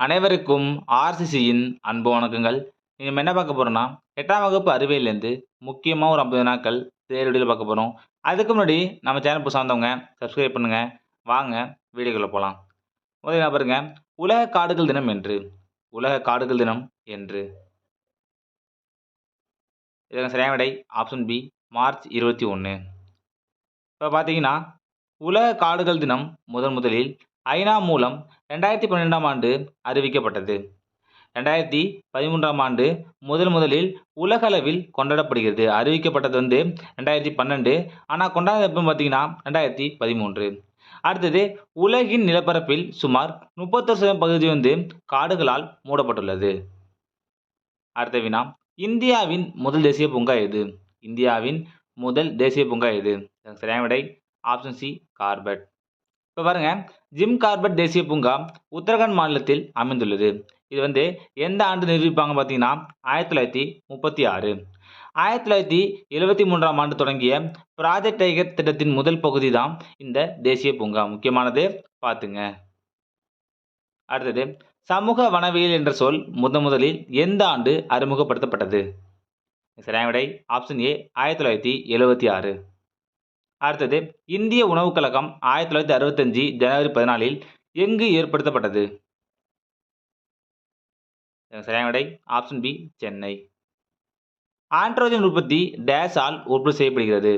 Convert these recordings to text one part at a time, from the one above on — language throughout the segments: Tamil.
அனைவருக்கும் ஆர்சிசியின் அன்பு வணக்கங்கள். நம்ம என்ன பார்க்க போறோம்னா, 8ஆம் வகுப்பு அறிவியல்லேருந்து முக்கியமா ஒரு 50 வினாக்கள் தேர்வெளியில பார்க்க போறோம். அதுக்கு முன்னாடி நம்ம சேனல் புதுசா வந்தவங்க சப்ஸ்கிரைப் பண்ணுங்க. வாங்க வீடியோக்குள்ள போலாம். முதல்ல பாருங்க, உலக காடுகள் தினம் என்று. உலக காடுகள் தினம் என்று. இதற்கு சரியான விடை ஆப்ஷன் பி மார்ச் 21. இப்ப பார்த்தீங்கன்னா, உலக காடுகள் தினம் முதலில் ஐநா மூலம் 2012ஆம் ஆண்டு அறிவிக்கப்பட்டது. 2013ஆம் ஆண்டு முதலில் உலகளவில் கொண்டாடப்படுகிறது. அறிவிக்கப்பட்டது 2012. ஆனா கொண்டாடுறது எப்பன்னு பார்த்தீங்கன்னா 2013. அடுத்தது, உலகின் நிலப்பரப்பில் சுமார் 31% பகுதி காடுகளால் மூடப்பட்டுள்ளது. அடுத்த வினா, இந்தியாவின் முதல் தேசிய பூங்கா எது? இந்தியாவின் முதல் தேசிய பூங்கா எது? சரியான விடை ஆப்ஷன் சி கார்பெட். இப்ப பாருங்க, ஜிம் கார்பெட் தேசிய பூங்கா உத்தரகாண்ட் மாநிலத்தில் அமைந்துள்ளது. இது எந்த ஆண்டு நிறுவிப்பாங்க பார்த்தீங்கன்னா 1936. 1973ஆம் ஆண்டு தொடங்கிய ப்ராஜெக்ட் டைகர் திட்டத்தின் முதல் பகுதி தான் இந்த தேசிய பூங்கா. முக்கியமானது பார்த்துங்க. அடுத்தது, சமூக வனவியல் என்ற சொல் முதலில் எந்த ஆண்டு அறிமுகப்படுத்தப்பட்டது? சரியான விடை ஆப்ஷன் ஏ 1976. அடுத்தது, இந்திய உணவுக் கழகம் 1965 ஜனவரி 14 எங்கு ஏற்படுத்தப்பட்டது? சரியான விடை ஆப்ஷன் பி சென்னை. ஆண்ட்ரோஜன் உற்பத்தி டேஸ் ஆல் உற்பத்தி செய்யப்படுகிறது?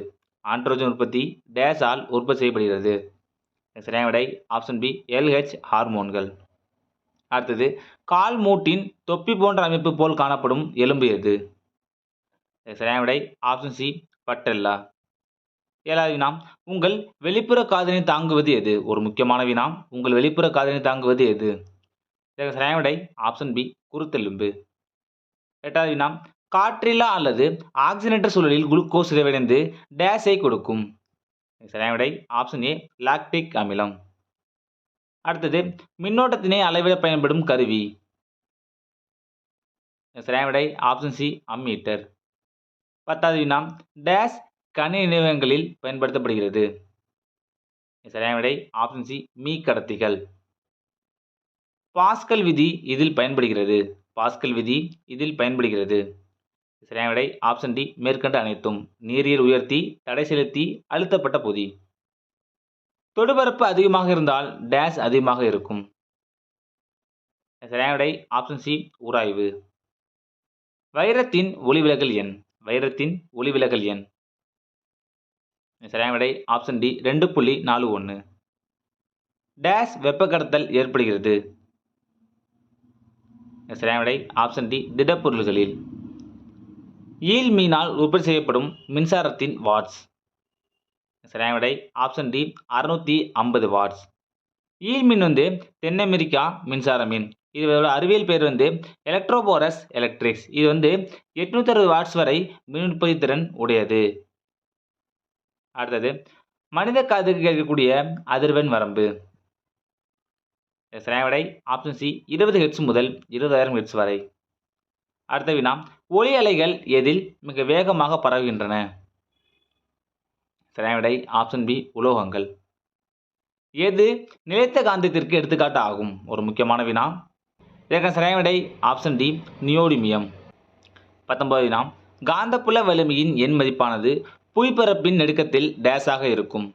ஆண்ட்ரோஜன் உற்பத்தி டேஸ் ஆல் உற்பத்தி செய்யப்படுகிறது? சரியான விடை ஆப்ஷன் பி எல்ஹெச் ஹார்மோன்கள். அடுத்தது, கால் மூட்டின் தொப்பி போன்ற அமைப்பு போல் காணப்படும் எலும்பு எது? சரியான விடை ஆப்ஷன் சி பட்டெல்லா. 7வது வினா, உங்கள் வெளிப்புற காதினை தாங்குவது எது? ஒரு முக்கியமான வினா, உங்கள் வெளிப்புற காதினை தாங்குவது எது? சரியான விடை ஆப்ஷன் பி குருத்தெலும்பு. 8வது வினா, காற்றில்லா அல்லது ஆக்சிஜனேற்ற சூழலில் குளுக்கோஸ் சிதைவடைந்து டேஸை கொடுக்கும்? சரியான விடை ஆப்ஷன் ஏ லாக்டிக் அமிலம். அடுத்தது, மின்னோட்டத்தினை அளவிட பயன்படும் கருவி? சரியான விடை ஆப்ஷன் சி அம்மீட்டர். 10வது வினா, டேஸ் கணினி நினைவகங்களில் பயன்படுத்தப்படுகிறது? சரியான விடை ஆப்ஷன் சி மீ கடத்திகள். பாஸ்கல் விதி இதில் பயன்படுகிறது? பாஸ்கல் விதி இதில் பயன்படுகிறது? சரியான விடை ஆப்ஷன் டி மேற்கண்ட அனைத்தும். நீரியல் உயர்த்தி, தடை செலுத்தி, அழுத்தப்பட்ட பொதி. தொடுபரப்பு அதிகமாக இருந்தால் டேஸ் அதிகமாக இருக்கும்? சரியான விடை ஆப்ஷன் சி உராய்வு. வைரத்தின் ஒளிவிலகல் எண்? வைரத்தின் ஒளிவிலகல் எண்? சரியான விடை ஆப்ஷன் டி 2.41. டேஸ் வெப்ப கடத்தல் ஏற்படுகிறது? சரியான விடை ஆப்ஷன் டி திடப்பொருள்களில். ஈல் மீனால் உற்பத்தி செய்யப்படும் மின்சாரத்தின் வாட்ஸ்? சரியான விடை ஆப்ஷன் டி 650 வாட்ஸ். ஈல் மீன் தென் அமெரிக்கா மின்சார மீன். இதோட அறிவியல் பேர் எலக்ட்ரோபோரஸ் எலக்ட்ரிக்ஸ். இது 860 வாட்ஸ் வரை மின் உற்பத்தி திறன் உடையது. அடுத்தது, மனித காதுக்கு கேட்கக்கூடிய அதிர்வெண் வரம்பு? சரியான விடை ஆப்ஷன் சி 20 ஹெர்ட்ஸ் முதல் 20,000 ஹெர்ட்ஸ் வரை. அடுத்த வினா, ஒளி அலைகள் எதில் மிக வேகமாக பரவுகின்றன? சரியான விடை ஆப்ஷன் பி உலோகங்கள். எது நிலைத்த காந்தத்திற்கு எடுத்துக்காட்டு ஆகும்? ஒரு முக்கியமான வினா. இதற்கு சரியான விடை ஆப்ஷன் டி நியோடிமியம். 19வது வினா, காந்தப்புல வலிமையின் எண் மதிப்பானது புவிப்பரப்பின் நெடுக்கத்தில் டேஸாக இருக்கும்?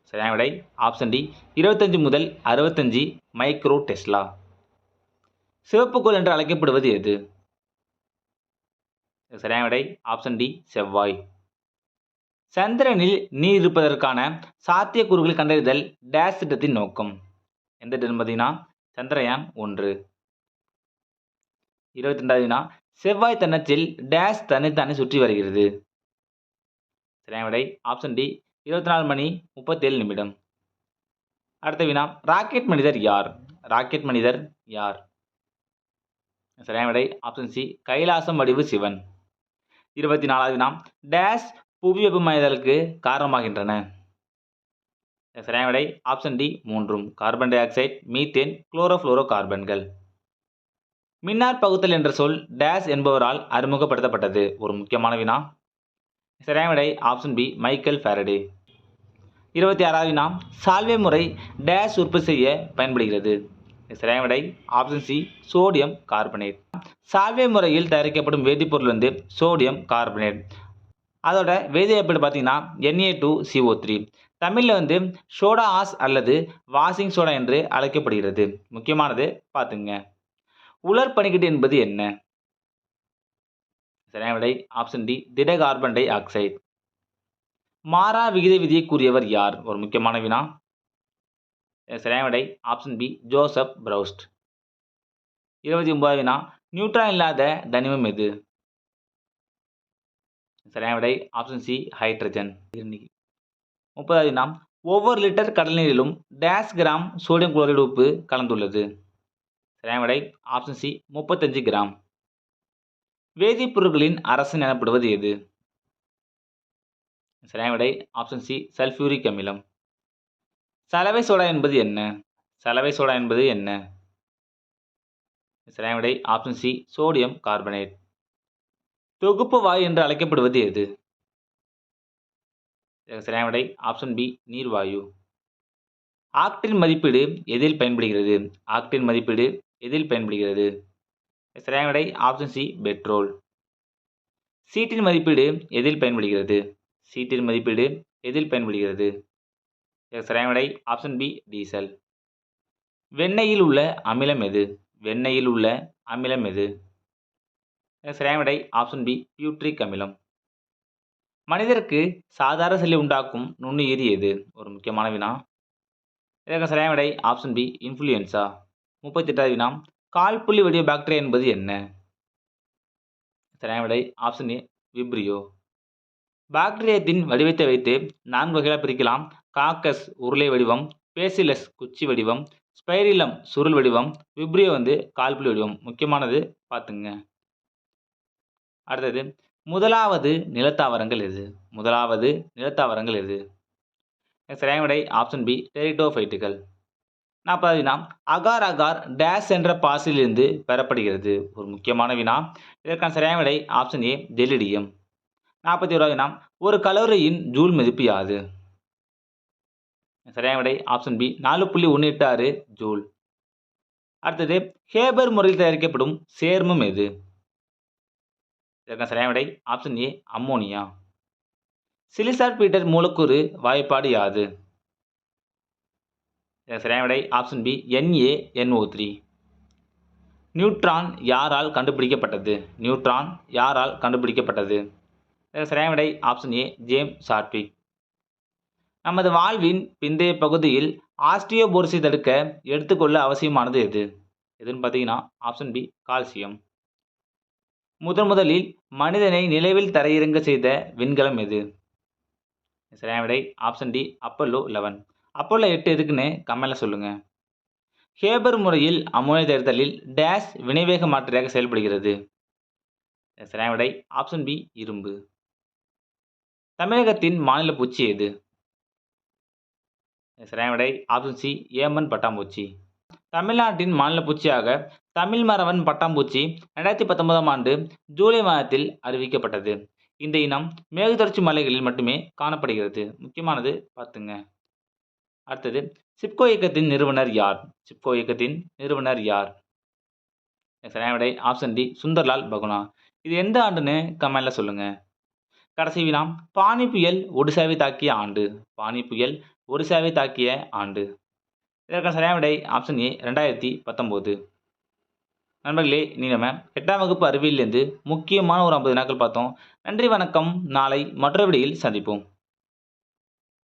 சரியான விடை ஆப்ஷன் டி 25 முதல் 65 மைக்ரோ டெஸ்லா. சிவப்புக்கோள் என்று அழைக்கப்படுவது எது? சரியான விடை ஆப்ஷன் டி செவ்வாய். சந்திரனில் நீர் இருப்பதற்கான சாத்தியக்கூறுகளை கண்டறிதல் டேஸ் திட்டத்தின் நோக்கம்? எந்த திட்டம் பார்த்தீங்கன்னா சந்திரயான் 1. 22வது வினா, செவ்வாய் தன்னச்சில் டேஸ் தன்னைத்தானே சுற்றி வருகிறது? சரியான விடை ஆப்ஷன் டி 24 மணி 37 நிமிடம். அடுத்த வினா, ராக்கெட் மனிதர் யார்? ராக்கெட் மனிதர் யார்? சரியான விடை ஆப்ஷன் சி கைலாசம் வடிவு சிவன். 24வது வினா, டேஸ் புவி வெப்பமயமாதலுக்கு காரணமாகின்றன? சரியான விடை option D 3. Carbon dioxide, குளோரோஃபுளோரோ கார்பன்கள். மின்னார் பகுத்தல் என்ற சொல் டேஸ் என்பவரால் அறிமுகப்படுத்தப்பட்டது? ஒரு முக்கியமான வினா. சரியான விடை ஆப்ஷன் பி மைக்கேல் ஃபாரடே. 26வது வினா, சால்வே முறை டேஸ் உற்பத்தி செய்ய பயன்படுகிறது? சரியான விடை ஆப்ஷன் சி சோடியம் கார்பனேட். சால்வே முறையில் தயாரிக்கப்படும் வேதிப்பொருள் வந்து சோடியம் கார்பனேட். அதோட வேதியியல் பார்த்தீங்கன்னா Na2CO3. தமிழில் வந்து சோடா ஆஸ் அல்லது வாஷிங் சோடா என்று அழைக்கப்படுகிறது. முக்கியமானது பார்த்துங்க. உலர் பனிக்கட்டி என்பது என்ன? சரியான விடை ஆப்ஷன் டி திட கார்பன் டை ஆக்சைடு. மாறா விகித விதியை கூறியவர் யார்? ஒரு முக்கியமான வினா. சரியான விடை ஆப்ஷன் பி ஜோசப் பிரவுஸ்ட். 29 வினா நியூட்ரான் இல்லாத தனிமம் எது? சரியான விடை ஆப்ஷன் சி ஹைட்ரஜன். 30 வினா ஒவ்வொரு லிட்டர் கடல் நீரிலும் டேஷ் கிராம் சோடியம் குளோரைடு உப்பு கலந்துள்ளது? சரியான விடை ஆப்ஷன் சி 35 கிராம். வேதிப்பொருட்களின் அரசன் எனப்படுவது எது? சரியான விடை ஆப்ஷன் சி சல்பியூரிக் அமிலம். சலவை சோடா என்பது என்ன? சலவை சோடா என்பது என்ன? சரியான விடை ஆப்ஷன் சி சோடியம் கார்பனேட். தொகுப்பு வாயு என்று அழைக்கப்படுவது எது? சரியான விடை ஆப்ஷன் பி நீர்வாயு. ஆக்டின் மதிப்பீடு எதில் பயன்படுகிறது? ஆக்டின் மதிப்பீடு எதில் பயன்படுகிறது? சரியான விடை ஆப்ஷன் சி பெட்ரோல். சீட்டின் மதிப்பீடு எதில் பயன்படுகிறது? சீட்டின் மதிப்பீடு எதில் பயன்படுகிறது? சரியான விடை ஆப்ஷன் பி டீசல். வெண்ணெயில் உள்ள அமிலம் எது? வெண்ணெயில் உள்ள அமிலம் எது? சரியான விடை ஆப்ஷன் பி பியூட்ரிக் அமிலம். மனிதருக்கு சாதாரண சளி உண்டாக்கும் நுண்ணுயிரி எது? ஒரு முக்கியமான வினா. இதற்கு சரியான விடை ஆப்ஷன் பி இன்ஃப்ளூயன்சா. 38வது வினா கால்புள்ளி வடிவ பாக்டீரியா என்பது என்ன? சரியான விடை ஆப்ஷன் ஏ விப்ரியோ. பாக்டீரியத்தின் வடிவத்தை வைத்து 4 வகையாக பிரிக்கலாம். காக்கஸ் உருளை வடிவம், பேசிலஸ் குச்சி வடிவம், ஸ்பைரிலம் சுருள் வடிவம், விப்ரியோ வந்து கால்புள்ளி வடிவம். முக்கியமானது பார்த்துங்க. அடுத்தது முதலாவது நிலத்தாவரங்கள் எது? முதலாவது நிலத்தாவரங்கள் எது? சரியான விடை ஆப்ஷன் பி டெரிட்டோஃபைட்டுகள். 40வது வினா அகார் அகார் டேஷ் என்ற பாசிலிருந்து பெறப்படுகிறது? ஒரு முக்கியமான வினா. இதற்கான சரியான விடை ஆப்ஷன் ஏ ஜெலிடியம். 41வது வினா ஒரு கலோரியின் ஜூல் மதிப்பு யாது? சரியான விடை ஆப்ஷன் பி 4.186 ஜூல். அடுத்தது ஹேபர் முறையில் தயாரிக்கப்படும் சேர்மம் எது? இதற்கான சரியான விடை ஆப்ஷன் ஏ அம்மோனியா. சிலிசால்பீட்டர் மூலக்கூறு வாய்ப்பாடு யாது? சரியான விடை ஆப்ஷன் பி NaNO3. நியூட்ரான் யாரால் கண்டுபிடிக்கப்பட்டது? நியூட்ரான் யாரால் கண்டுபிடிக்கப்பட்டது? சரியான விடை ஆப்ஷன் ஏ ஜேம்ஸ் சாட்விக். நமது வாழ்வின் பிந்தைய பகுதியில் ஆஸ்டியோபோரோசிஸை தடுக்க எடுத்துக்கொள்ள அவசியமானது எது? எதுன்னு பார்த்தீங்கன்னா ஆப்ஷன் பி கால்சியம். முதலில் மனிதனை நிலவில் தரையிறங்க செய்த விண்கலம் எது? சரியான விடை ஆப்ஷன் டி அப்பல்லோ 11. அப்பல்லோ 8 எதுக்குன்னு கமெண்ட்ல சொல்லுங்க. ஹேபர் முறையில் அம்மோனியா தயாரித்தலில் டேஷ் வினைவேக மாற்றியாக செயல்படுகிறது? சரியான விடை ஆப்ஷன் பி இரும்பு. தமிழகத்தின் மாநில பூச்சி எது? சரியான விடை ஆப்ஷன் சி ஏமன் பட்டாம்பூச்சி. தமிழ்நாட்டின் மாநில பூச்சியாக தமிழ் மரவன் பட்டாம்பூச்சி 2019ஆம் ஆண்டு ஜூலை மாதத்தில் அறிவிக்கப்பட்டது. இந்த இனம் மேற்குத்தொடர்ச்சி மலைகளில் மட்டுமே காணப்படுகிறது. முக்கியமானது பார்த்துங்க. அடுத்தது சிப்கோ இயக்கத்தின் நிறுவனர் யார்? சிப்கோ இயக்கத்தின் நிறுவனர் யார்? சரியான விடை ஆப்ஷன் டி சுந்தர்லால் பகுனா. இது எந்த ஆண்டுன்னு கமெண்ட்ல சொல்லுங்க. கடைசி வினா பானி புயல் ஒடிசாவை தாக்கிய ஆண்டு? பானி புயல் ஒடிசாவை தாக்கிய ஆண்டு? இதற்கான சரியான விடை ஆப்ஷன் ஏ 2019. நண்பர்களே, இனி நம்ம 8ஆம் வகுப்பு அறிவியலிருந்து முக்கியமான ஒரு 50 வினாக்கள் பார்த்தோம். நன்றி, வணக்கம். நாளை மற்றொரு வீடியோவில் சந்திப்போம்.